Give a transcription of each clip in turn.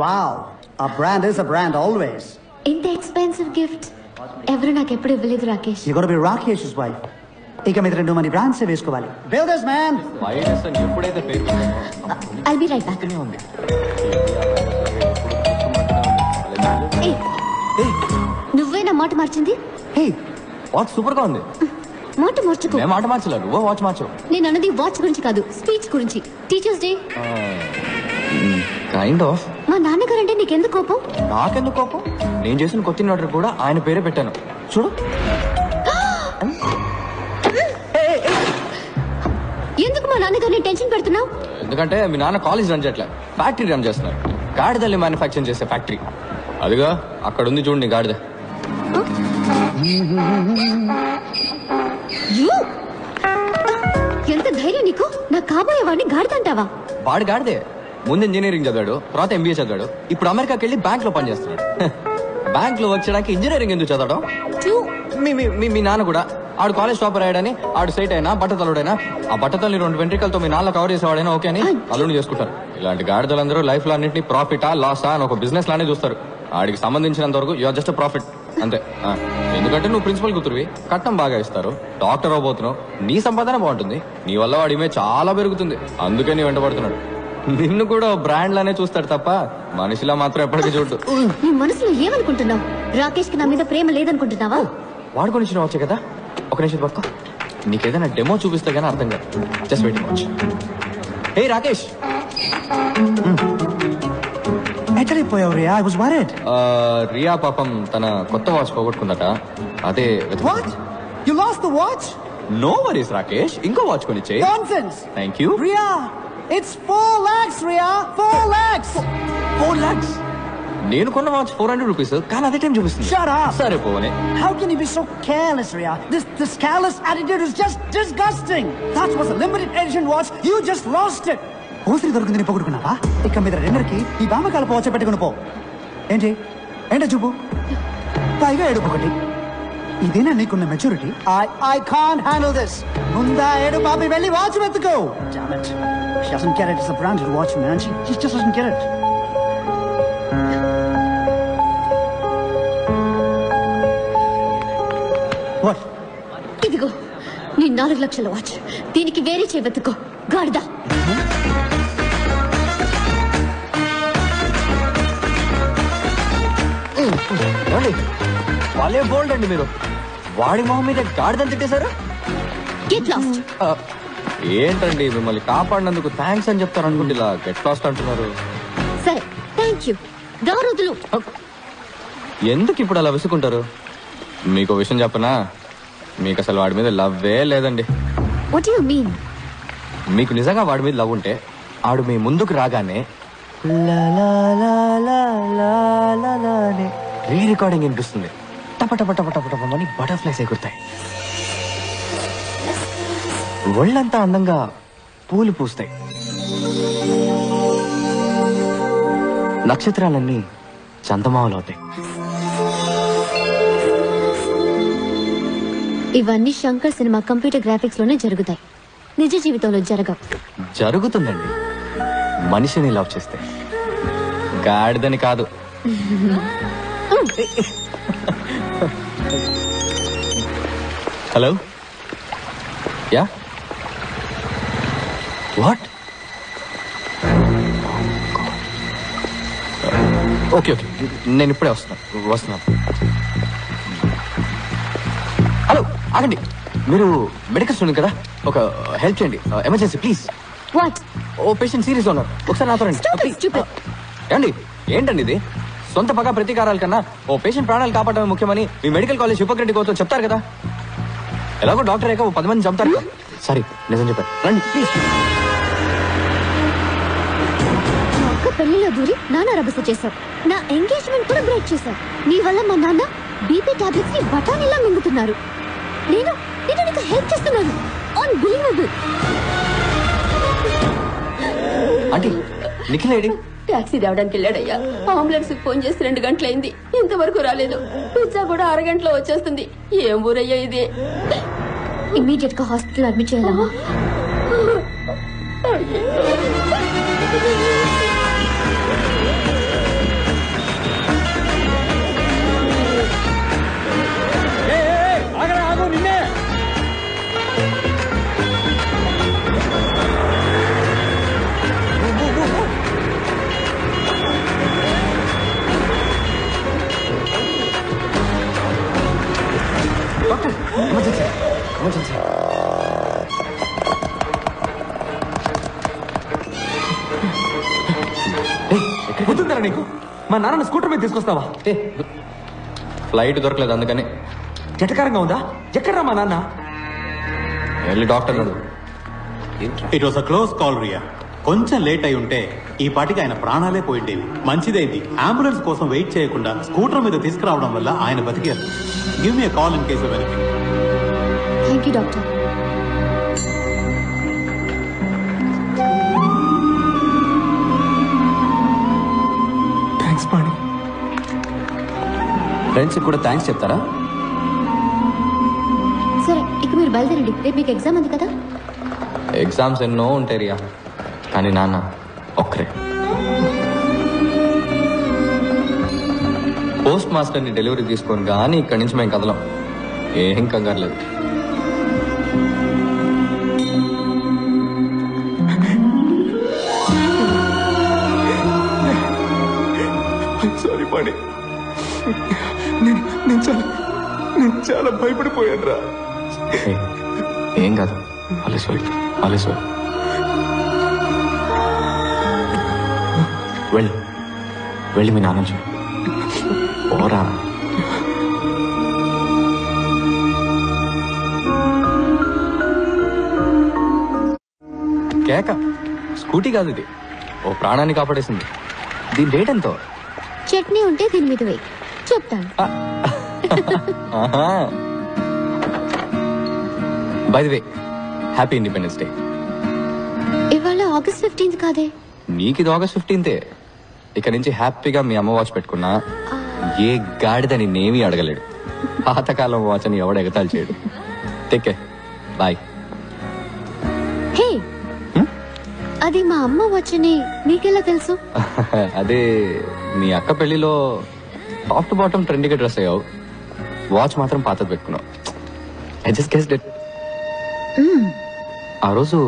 Wow, a brand is a brand always. ఇంత expensive gift ఎవరు నాకు ఎప్పుడు ఇవ్వలేదు Rakesh. You got to be Rakesh's wife. ఇక మీద 2 మంది బ్రాండ్స్ వేసుకోవాలి. Builders man. ఎప్పుడైతే పేరు I'll be right back. నువ్వే నా మాట మార్చింది. హే వాచ్ సూపర్ గా ఉంది. మాట మార్చుకో. నేను మాట మార్చలేదు, నువ్వు వాచ్ మార్చు. నేను అన్నది వాచ్ గురించి కాదు, స్పీచ్ గురించి. Teachers day kind of. మా నాన్నగారంటే నీకెందుకు కోపం? నాకెందుకు కోపం? నేను చేసిన కొత్త ఆర్డర్ కూడా ఆయన పేరే పెట్టాను. చూడు. ఎందుకు మా నాన్నగారిని టెన్షన్ పెడుతున్నావు? ఎందుకంటే మీ నాన్న కాలేజ్ రన్ చేయట్లే, ఫ్యాక్టరీ రన్ చేస్తున్నారు. గాడిదల్ని మ్యానుఫ్యాక్చరింగ్ చేసే ఫ్యాక్టరీ. అదిగా అక్కడ ఉంది చూడండి గాడిద. ఎంత ధైర్యం నీకు? నా కాబోయే వాడిని గాడిదంటావా? వాడు గాడిదే. ముందు ఇంజనీరింగ్ చదివాడు, తర్వాత ఎంబీఏ చదివాడు, ఇప్పుడు అమెరికాకి వెళ్ళి బ్యాంక్ లో పనిచేస్తున్నాడు. బ్యాంక్ లో వర్క్ చేయడానికి ఇంజనీరింగ్ ఎందుకు చదవడం? మీ నాన్న కూడా ఆడు కాలేజ్ టాపర్ అయ్యాడని, ఆడు సైట్ అయినా బట్టతలుడైనా, ఆ బట్టతల్ని 2 వెంట్రికలతో మీ నాన్న కవర్ చేసేవాడైనా ఓకే అని అల్లుని చేసుకుంటారు. ఇలాంటి గాడిదలందరూ లైఫ్ లో అన్నింటినీ ప్రాఫిటా లాసా అని ఒక బిజినెస్ లానే చూస్తారు. ఆడికి సంబంధించినంత వరకు యూఆర్ జస్ట్ ప్రాఫిట్ అంతే. ఎందుకంటే నువ్వు ప్రిన్సిపల్ కూతురువి, కట్నం బాగా ఇస్తారు, డాక్టర్ అవబోతున్నావు, నీ సంపాదన బాగుంటుంది, నీ వల్ల వాడి ఇమేజ్ చాలా పెరుగుతుంది. అందుకే నీ వెంటబడుతున్నాడు. నిన్ను కూడా బ్రాండ్ లానే చూస్తాడు తప్ప మనిషిలా మాత్రం ఎప్పటికీ చూడు. నీ మనసులో ఏమనుకుంటున్నావు? రాకేష్ కి నా మీద ప్రేమ లేదనుకుంటున్నావా? వాడు గురించి వచ్చే కదా. ఒక నిమిషం పట్టుకో, నీకేదైనా డెమో చూపిస్తే గానీ అర్థం కాదు. Just waiting watch. Hey Rakesh, ఎక్కడిపోయావు Riya? I was worried. Riya పాపం తన కొత్త వాచ్ పోగొట్టుకుందట. అదే. What? You lost the watch? No worries Rakesh, ఇంకో watch కొనిచ్చే. Nonsense. Thank you. Ria, it's 4 lakhs Ria, 4 lakhs. 4 lakhs. నేను కొన్న వాచ్ 400 రూపీస్, కానీ అదే టైం చూపిస్తుంది. Shut up. సరే పోనే. How can you be so careless, Ria? This careless attitude is just disgusting. That was a limited edition watch. You just lost it. ఓసిరి దొరికిందని పొగుడుకున్నావా? ఇక మీద రెండరికి ఈ బామకాల పోవచ్చ పెట్టుకుని పో. ఏంటి ఏంటో చూపు, పైగా ఏడుపు ఒకటి. ఇదేనా నీకున్న maturity? I can't handle this. ముందా ఏడు పాపి వెళ్ళి watch వెతుకో. Damn it. She doesn't get it. It's a branded watch, man. She just doesn't get it. What? ఇదిగో నీ 4 లక్షల వాచ్. దీనికి వేరే వెతుకో గాడిదా. వాళ్ళే బోల్డ్ అండి మీరు. వాడి మొహం మీద గాడిదని తిట్టేశారు. Get lost. ఏంటండి మిమ్మల్ని కాపాడినందుకు థ్యాంక్స్ అని చెప్తారు అనుకుంటే ఇలా గెట్ లాస్ట్ అంటున్నారు. సరే థ్యాంక్ యూ. దారుదులు ఎందుకు ఇప్పుడు అలా విసుకుంటారు? మీకు విషయం చెప్పనా, మీకు అసలు వాడి మీద లవ్వే లేదండి. What you mean? మీకు నిజంగా వాడి మీద లవ్ ఉంటే ఆడు మీ ముందుకు రాగానే రీ రికార్డింగ్ వినిపిస్తుంది. టపటపటపటపటమని బటర్ఫ్లైస్ ఎగురుతాయి. ఒళ్ళంతా అందంగా పూలు పూస్తాయి. నక్షత్రాలన్నీ చందమామలు అవుతాయి. ఇవన్నీ శంకర్ సినిమా కంప్యూటర్ గ్రాఫిక్స్ లోనే జరుగుతాయి, నిజ జీవితంలో జరగవు. జరుగుతుందండి, మనిషిని లవ్ చేస్తే, గాడిదని కాదు. Hello, yeah what? Okay okay, నేను ఇప్పుడే వస్తున్నాను. హలో ఆగండి, మీరు మెడికల్ స్టూడెంట్ కదా, ఒక హెల్ప్ చేయండి, ఎమర్జెన్సీ ప్లీజ్. వాట్? ఓ పేషెంట్ సీరియస్ గా ఉన్నారు, ఒకసారి నాతో రండి. ఏమండి ఏంటండి ఇది? సొంత పగ ప్రతీకారాల కన్నా ఓ పేషెంట్ ప్రాణాలు కాపాడమే ముఖ్యమని మీ మెడికల్ కాలేజ్ హిపోక్రటిక్ అవుతో చెప్తారు కదా. ఎలాగో డాక్టర్ అయ్యాక 10 మంది చంపుతారు. సారీ, నిజం చెప్పారు, రండి ప్లీజ్. పెళ్లిలో దూరి నాన్న రభస చేశావు, నా ఎంగేజ్మెంట్ కూడా బ్రేక్ చేశావు. నీ వల్ల మా నాన్న బీపీ టాబ్లెట్స్ ని బఠానీలా మింగుతున్నారు. నేను నీకు హెల్ప్ చేస్తున్నాను. Unbelievable. Aunty, Nikhil AD? Taxi తేవడానికి వెళ్ళాడయ్యా. అంబులెన్స్ ఫోన్ చేసి 2 గంటలైంది, ఇంతవరకు రాలేదు. పిజ్జా కూడా 1 గంటలో వచ్చేస్తుంది. ఏం ఊరయ్యా ఇది? ఇమీడియట్ గా హాస్పిటల్ అడ్మిట్ చేయాలమ్మా. గుర్తుంటారా నీకు? మా నాన్న స్కూటర్ మీద తీసుకొస్తావా? ఫ్లైట్ దొరకలేదు అందుకని. జటకారంగా ఉందా? ఎక్కడ్రా మా నాన్న? వెళ్ళి డాక్టర్ అడుగు. It was a close call Riya. కొంచెం లేట్ అయి ఉంటే ఈ పాటికి ఆయన ప్రాణాలే పోయిండేవి. మంచిదైంది అంబులెన్స్ కోసం వెయిట్ చేయకుండా స్కూటర్ మీద తీసుకురావడం వల్ల ఆయన బతికారు. Give me call in case of anything. Thank you doctor. Thanks Pani. Friends కూడా థ్యాంక్స్ చెప్తారా? సరే ఇక మీరు బయలుదేరండి, రేపు మీకు ఎగ్జామ్ ఉంది కదా. ఎగ్జామ్స్ ఎన్నో ఉంటాయి రియా, కానీ నాన్న ఒక్కరే. పోస్ట్ మాస్టర్ని డెలివరీ తీసుకొని కానీ ఇక్కడి నుంచి మేము కదలం. ఏం కంగారు లేదు. సారీ పాణి, నేను చాలా భయపడిపోయాను రా. ఏం కాదు, ఆలస్యం వెళ్ళి మీ నాన్న చూడు. ఓరా. కేక స్కూటీ కాదు ఇది, ఓ ప్రాణాన్ని కాపాడేసింది. దీని రేట్ ఎంతో? చట్నీ ఉంటే దీని మీద వేయి, చెప్తాను. By the way, happy independence day. ఇవాళ ఆగస్ట్ 15 కాదే? నీకు ఇది ఆగస్ట్ 15th. ఇక నుంచి హ్యాపీగా మీ అమ్మ వాచ్ పెట్టుకున్నా ఏ గాడిద నిన్నేమీ అడగలేడు. పాతకాలం వాచ్ అని ఎవడ ఎగతాలు చేయడు. Take care, bye. హే, అది మా అమ్మ వచ్చని నీకెలా తెలుసు? అదే మీ అక్క పెళ్లిలో టాప్ టు బాటమ్ ట్రెండీగా డ్రెస్ అయ్యావు, వాచ్ మాత్రం పాతది పెట్టుకున్నావు. I just guessed it. ఆ రోజు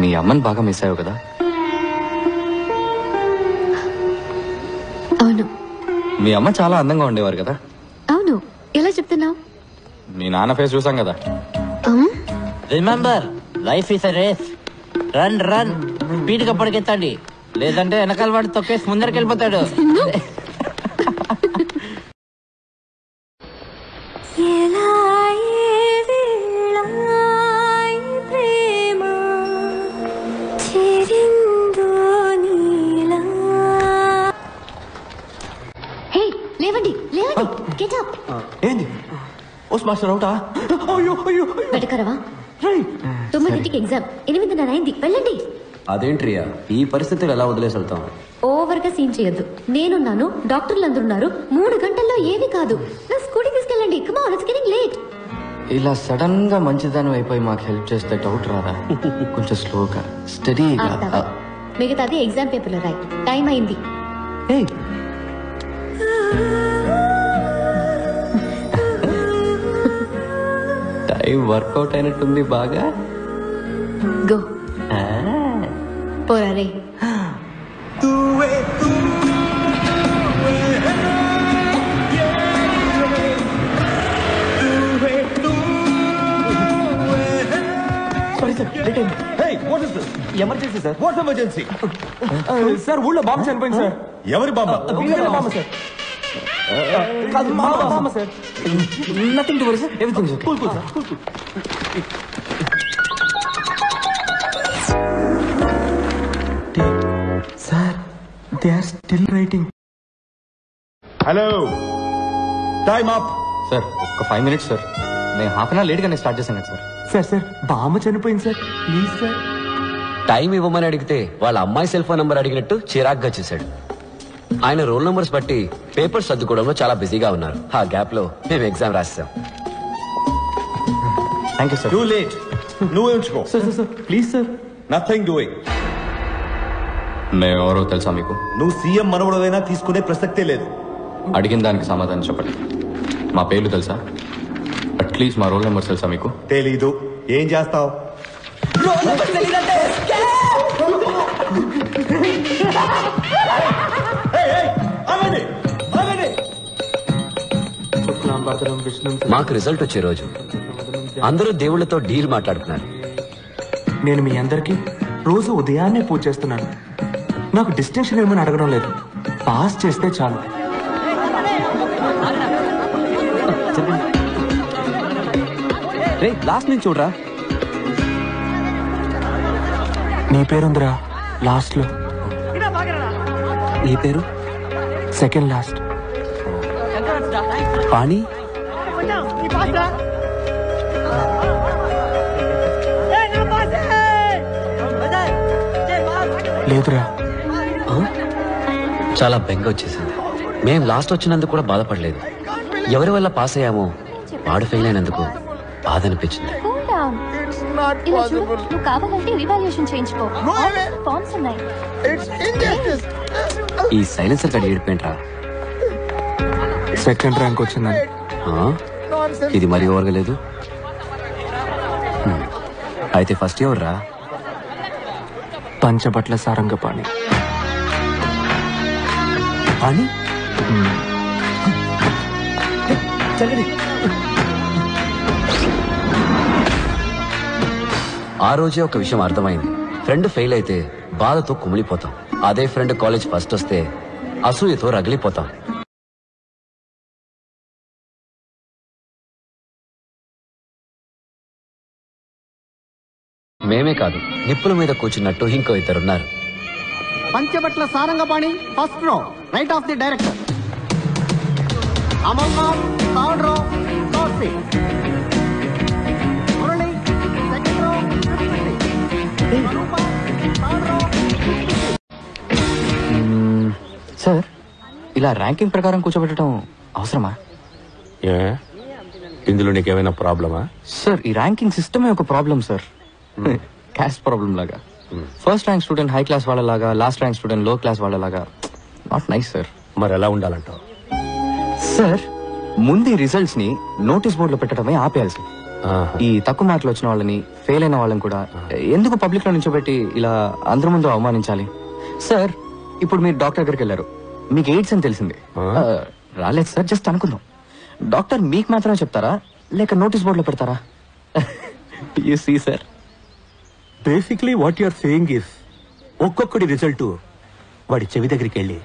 మీ అమ్మని బాగా మిస్ అయ్యావు కదా? అవును. మీ అమ్మ చాలా అందంగా ఉండేవారు కదా? అవును. ఎలా చెప్తున్నావు? మీ నాన్న ఫేస్ చూసాం కదా. Remember, life is a race. Run run, speed గా పరిగెత్తండి, లేదంటే వెనకాల వాడు తొక్కేసి ముందరికి వెళ్ళిపోతాడు. ఏంది పోస్ట్ మాస్టర్ అవుటా? వెటకరవా? 9కి ఎగ్జామ్, 8:30 అయింది, వెళ్ళండి. అదేంట్రియా ఈ పరిస్థితులు ఎలా వదిలేసి వెళ్తాం? ఓవర్ గా సీన్ చేయొద్దు. నేనున్నాను, డాక్టర్లు అందరున్నారు. 3 గంటల్లో ఏమీ కాదు. నా స్కూటీ తీసుకెళ్ళండి. Come on, it's getting late. ఇలా సడన్ గా మంచిదాని అయిపోయి మాకు హెల్ప్ చేస్తే డౌట్ రాదా? కొంచెం స్లోగా స్టడీగా. మిగతాది ఎగ్జామ్ పేపర్లో రాయి. టైం అయింది. టైం వర్కౌట్ అయినట్టుంది బాగా. గో పోరా రే. Emergency sir. What's emergency? Sir ఊళ్ళో బాంబు చనిపోయింది సార్. ఎవరి బాబా? బాంబు సార్. బాంబు sir. Nothing to worry sir, everything sir. Cool sir, cool. Sir, they are still writing. Hello, time up. Sir ఒక్క 5 minutes సార్. నేను హాఫ్ అన్ అవర్ లేట్ గానే స్టార్ట్ చేశాను సార్. సార్ బామ్మ చనిపోయింది సార్, ప్లీజ్ సార్. టైం ఇవ్వమని అడిగితే వాళ్ళ అమ్మాయి సెల్ ఫోన్ నంబర్ అడిగినట్టు చిరాగ్గా చేశాడు. ఆయన రోల్ నంబర్స్ బట్టి పేపర్స్ సర్దుకోవడంలో చాలా బిజీగా ఉన్నారు. ఆ గ్యాప్ లో మేము ఎగ్జామ్ రాసాం. Thank you sir. Too late. నువ్వే ఉంచుకో. Sir please sir. Nothing doing. మేమెవరో తెలుసా మీకు? నువ్వు సీఎం మనవడైనా తీసుకునే ప్రసక్తే లేదు. అడిగిన దానికి సమాధానం చెప్పండి. మా పేర్లు తెలుసా? అట్లీస్ట్ మా రోల్ నెంబర్స్ తెలుసా మీకు? తెలీదు. ఏం చేస్తావు? మాకు రిజల్ట్ వచ్చే రోజు అందరూ దేవుళ్లతో డీల్ మాట్లాడుతున్నారు. నేను మీ అందరికీ రోజు ఉదయాన్నే పూజ చేస్తున్నాను. నాకు డిస్టింక్షన్ ఏమని అడగడం లేదు, పాస్ చేస్తే చాలు. లాస్ట్ నుంచి చూడరా. నీ పేరుందిరా లాస్ట్ లో. నీ పేరు? Second last. పాణి? లేదురా. చాలా బెంగ వచ్చేసింది. మేం లాస్ట్ వచ్చినందుకు కూడా బాధపడలేదు. ఎవరి వల్ల పాస్ అయ్యామో వాడు ఫెయిల్ అయినందుకు బాధ అనిపించింది. ఇలా చూడు, నువ్వు కావాలంటే రివాల్యూషన్ చేయించుకో. ఫార్మ్స్ ఉన్నాయి. ఈ సైలెన్సర్ గడి ఏడిపోయింట్రా. సెకండ్ ర్యాంక్ వచ్చిందని. ఇది మరీ ఓవర్గా లేదు. అయితే ఫస్ట్ ఎవరు రా? పంచబట్ల సారంగపాణి. పాణి? ఆ రోజే ఒక విషయం అర్థమైంది. ఫ్రెండ్ ఫెయిల్ అయితే బాధతో కుమిలిపోతాం. అదే ఫ్రెండ్ కాలేజ్ ఫస్ట్ వస్తే అసూయతో రగిలిపోతాం. మేమే కాదు, నిప్పుల మీద కూర్చున్నట్టు ఇంకో ఇద్దరున్నారు. Panchabatla Sarangapani first row, right of the director. Amarnath third row, third seat. Murali second row, fifth seat. Third row. Sir, ఇలా ర్యాంకింగ్ ప్రకారం కూర్చోబెట్టడం అవసరమా? ఇందులో నీకేమైనా ప్రాబ్లమా? సార్, ఈ ర్యాంకింగ్ సిస్టమే ఒక ప్రాబ్లం సార్. క్యాస్ట్ ప్రాబ్లం లాగా. First rank student high class వాళ్ళలాగా, లాస్ట్ ర్యాంక్ స్టూడెంట్ లో క్లాస్ వాళ్ళలాగా. Not nice sir. మరి ఎలా ఉండాలంటావు? సార్, ముందు ఈ రిజల్ట్స్ ని నోటీస్ బోర్డులో పెట్టడమే ఆపేయాలి సార్. ఈ తక్కువ మార్కులు వచ్చిన వాళ్ళని, ఫెయిల్ అయిన వాళ్ళని కూడా ఎందుకు పబ్లిక్ లో నిల్చోబెట్టి ఇలా అందరి ముందు అవమానించాలి? సార్, ఇప్పుడు మీరు డాక్టర్ దగ్గరికి వెళ్ళారు, మీకు ఎయిడ్స్ అని తెలిసింది. రాలేదు సార్, జస్ట్ అనుకుందాం. డాక్టర్ మీకు మాత్రమే చెప్తారా, లేక నోటీస్ బోర్డులో పెడతారా? You see sir, basically what you're saying is, ఒక్కొక్కడి రిజల్ట్ వాడి చెవి దగ్గరికి వెళ్ళి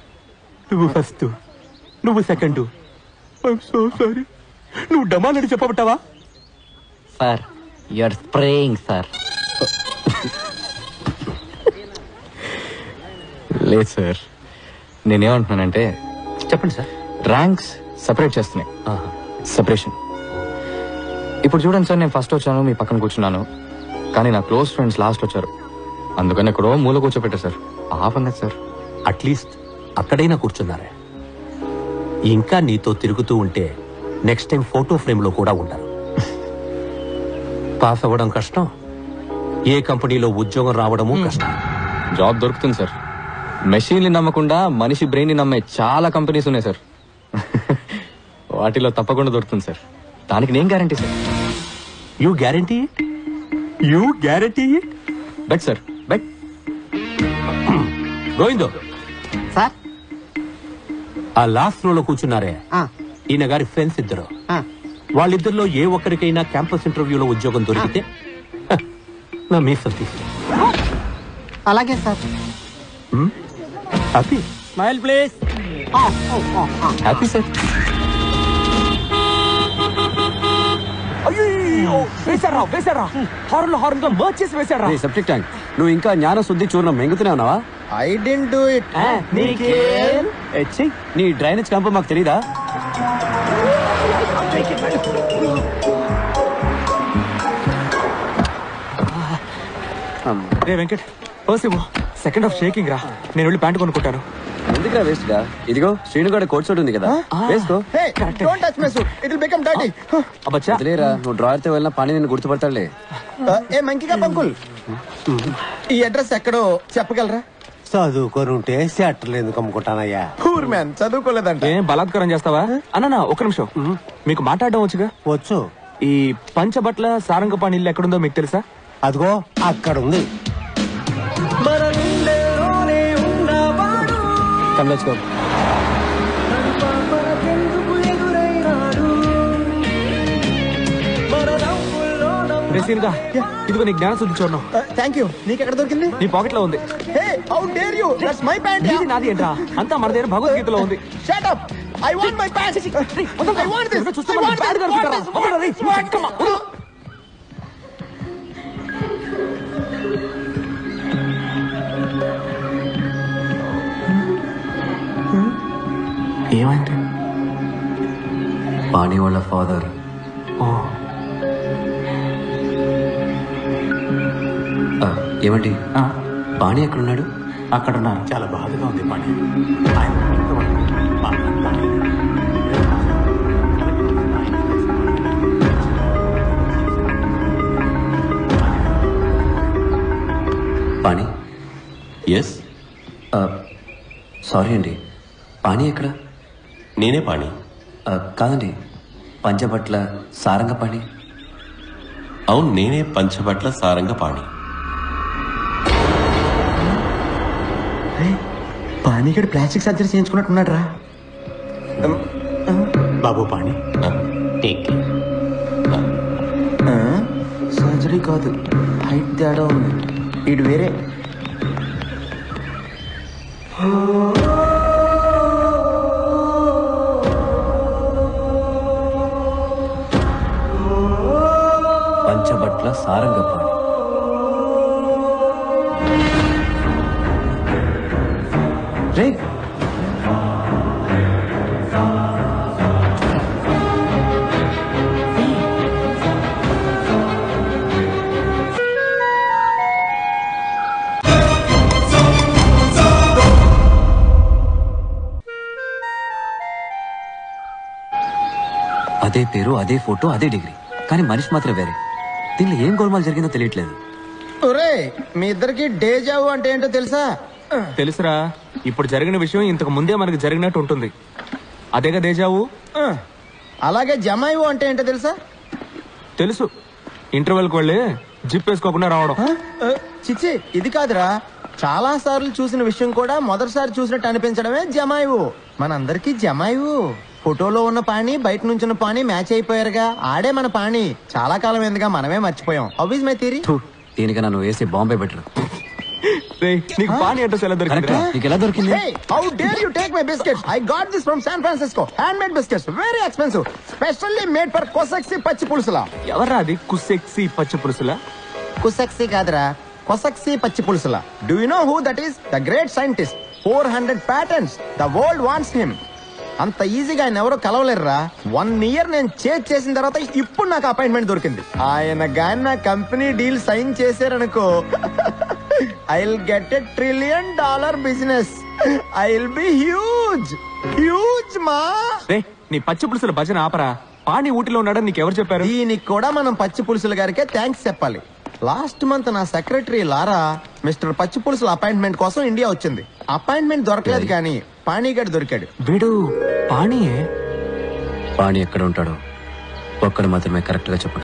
నువ్వు ఫస్ట్, నువ్వు సెకండ్, ఐఎమ్ సో సారీ, నువ్వు డమాలని చెప్పబట్టావా? Sir, you're spraying sir. లేదు సార్, నేనేమంటున్నానంటే, చెప్పండి సార్. ర్యాంక్స్ సెపరేట్ చేస్తున్నాయి. సెపరేషన్. ఇప్పుడు చూడండి సార్, నేను ఫస్ట్ వచ్చాను, మీ పక్కన కూర్చున్నాను, కానీ నా క్లోజ్ ఫ్రెండ్స్ లాస్ట్ వచ్చారు. అందుకని ఎక్కడో మూల కూర్చోపెట్టారు సార్. ఆపంగా సార్. అట్లీస్ట్ అక్కడైనా కూర్చున్నారే. ఇంకా నీతో తిరుగుతూ ఉంటే నెక్స్ట్ టైం ఫోటో ఫ్రేమ్ లో కూడా ఉంటారు. పాస్ అవ్వడం కష్టం, ఏ కంపెనీలో ఉద్యోగం రావడము కష్టం. జాబ్ దొరుకుతుంది సార్. మెషిన్ని నమ్మకుండా మనిషి బ్రెయిన్ ని నమ్మే చాలా కంపెనీస్ ఉన్నాయి సార్. వాటిలో తప్పకుండా దొరుకుతుంది సార్. దానికి నేను guarantee sir. You guarantee? You guarantee? Bet sir, bet. Govindo sir, ఆ లాస్ట్ రోలో కూర్చున్నారే, ఈయన గారి ఫ్రెండ్స్ ఇద్దరు. వాళ్ళిద్దరిలో ఏ ఒక్కరికైనా క్యాంపస్ ఇంటర్వ్యూలో ఉద్యోగం దొరికితే నా మీసం తీసుకో. అలాగే sir. Happy? Smile please. Happy sir. వేసారా హార్న్ లో హార్న్ గా మర్చ్ చేసి వేసారా? సెప్టిక్ ట్యాంక్, నువ్వు ఇంకా జ్ఞాన శుద్ధి చూర్ణం మెంగుతూనే ఉన్నావా? I didn't do it. నీ డ్రైనేజ్ క్యాంప్ మాకు తెలీదా? రే వెంకట్, పర్సివో సెకండ్ హాఫ్ షేకింగ్ రా. నేను వెళ్ళి ప్యాంట్ కొనుక్కుంటాను. ఎందుకురా వేస్ట్ గా? ఇదిగో శ్రీనుగాడ కోట్ సూట్ ఉంది కదా, వేసుకో. Don't touch my suit, it will become dirty. అబ్బచ్చా, వదిలేరా, నువ్వు డ్రాయర్ తో వెళ్ళిన పని నిన్ను గుర్తుపడతాడులే. ఏ మంకిగా పంకుల్, ఈ అడ్రస్ ఎక్కడో చెప్పగలరా? చదువుకొని ఉంటే సెట్టర్లు ఎందుకు అమ్ముకుంటానయ్యా? Poor man, చదువుకోలేదంట. ఏం బలాత్కారం చేస్తావా? అన్నా ఒక్క నిమిషం, మీకు మాట్లాడడం వచ్చుగా? వచ్చు. ఈ పంచబట్ల సారంగపాణి ఇల్లు ఎక్కడుందో మీకు తెలుసా? అదిగో అక్కడ ఉంది. కమలేసుకో. రే సీన్గా ఇదిగో నీ జ్ఞాన శుద్ధి చూడను. Thank you. నీకు ఎక్కడ దొరికింది? నీ పాకెట్ లో ఉంది. Hey how dare you, that's my pant. ఇది నాది ఏంట్రా? అంతా మన దగ్గర భగవద్గీతలో ఉంది. Shut up, I want my pant. I want this. చూస్తే మనకి bad కనిపిస్తారా? Vadalara ray. Come on. ఏమైంది? పాణి వాళ్ళ ఫాదర్ ఏమండి పాణి ఎక్కడున్నాడు? అక్కడున్నారు. చాలా బాధగా ఉంది పాణి. పాణి ఎస్. సారీ అండి, పాణి ఎక్కడ? నేనే పాణి. కాదండి, పంచబట్ల సారంగ పాణి. అవును, నేనే పంచబట్ల సారంగ పాణి. పానీగడ్ ప్లాస్టిక్ సర్జరీ చేయించుకున్నట్టున్నాడు రా. బాబు పాణి, టేక్ సర్జరీ కాదు, హైట్ తేడా ఉంది. ఇటు వేరే. పంచబట్ల సారంగ పాణి. రే అదే పేరు, అదే ఫోటో, అదే డిగ్రీ, కానీ మనిషి మాత్రం వేరే. దీనిలో ఏం గోల్మాల్ జరిగిందో తెలియట్లేదు. ఒరే, మీ ఇద్దరికి డేజావు అంటే ఏంటో తెలుసా? తెలుసురా, ఇప్పుడు జరిగిన విషయం ఇంతకు ముందే మనకు జరిగినట్టు ఉంటుంది. అదేగా దేజావు. అలాగే జమాయివు అంటే ఏంటో తెలుసా? తెలుసు, ఇంటర్వెల్కి వెళ్ళి జిప్ వేసుకోకుండా రావడం. చిచ్చి, ఇది కాదురా. చాలా సార్లు చూసిన విషయం కూడా మొదటిసారి చూసినట్టు అనిపించడమే జమాయివు. మనందరికీ జమాయివు. ఫోటోలో ఉన్న పాణి, బయట నుంచిన పాణి మ్యాచ్ అయిపోయారుగా. ఆడే మన పాణి. చాలా కాలం ఎందుగా మనమే మర్చిపోయాం. How is my theory? దీనికి నన్ను వేసే బాంబే బెటర్. నీకు పాణి అడ్రస్ ఎలా దొరికింది? నీకు ఎలా దొరికింది? Hey, how dare you take my biscuits? I got this from San Francisco. Handmade biscuits, very expensive, specially made for Kosaksi పచ్చి పులుసులా. ఎవర్రా అది కుసెక్సి పచ్చి పులుసులా? కుసక్సి కాదురా, కొసక్సి పచ్చి పులుసులా. Do you know who that is? The great scientist. 400 patents. The world wants him. అంత ఈజీగా ఆయన ఎవరో కలవలేరురా. 1 year నేను చేసిన తర్వాత ఇప్పుడు నాకు అపాయింట్మెంట్ దొరికింది. ఆయన గాని నా కంపెనీ డీల్ సైన్ చేశారనుకో, I'll get $1 trillion business. I'll be huge. Huge మా. నీ పచ్చి పులుసుల భజన ఆపరా. పాణి ఊటిలో ఉన్నాడని నీకెవరు చెప్పారు? దీనికి కూడా మనం పచ్చి పులుసుల గారికే థ్యాంక్స్ చెప్పాలి. లాస్ట్ మంత్ నా సెక్రటరీ లారా మిస్టర్ పచ్చి పులుసుల అపాయింట్మెంట్ కోసం ఇండియా వచ్చింది. అపాయింట్మెంట్ దొరకలేదు కానీ పాణిగడ్ దొరికాడు. వీడు పాణియే. పాణి ఎక్కడ ఉంటాడో ఒక్కడు మాత్రమే కరెక్ట్ గా చెప్పండి.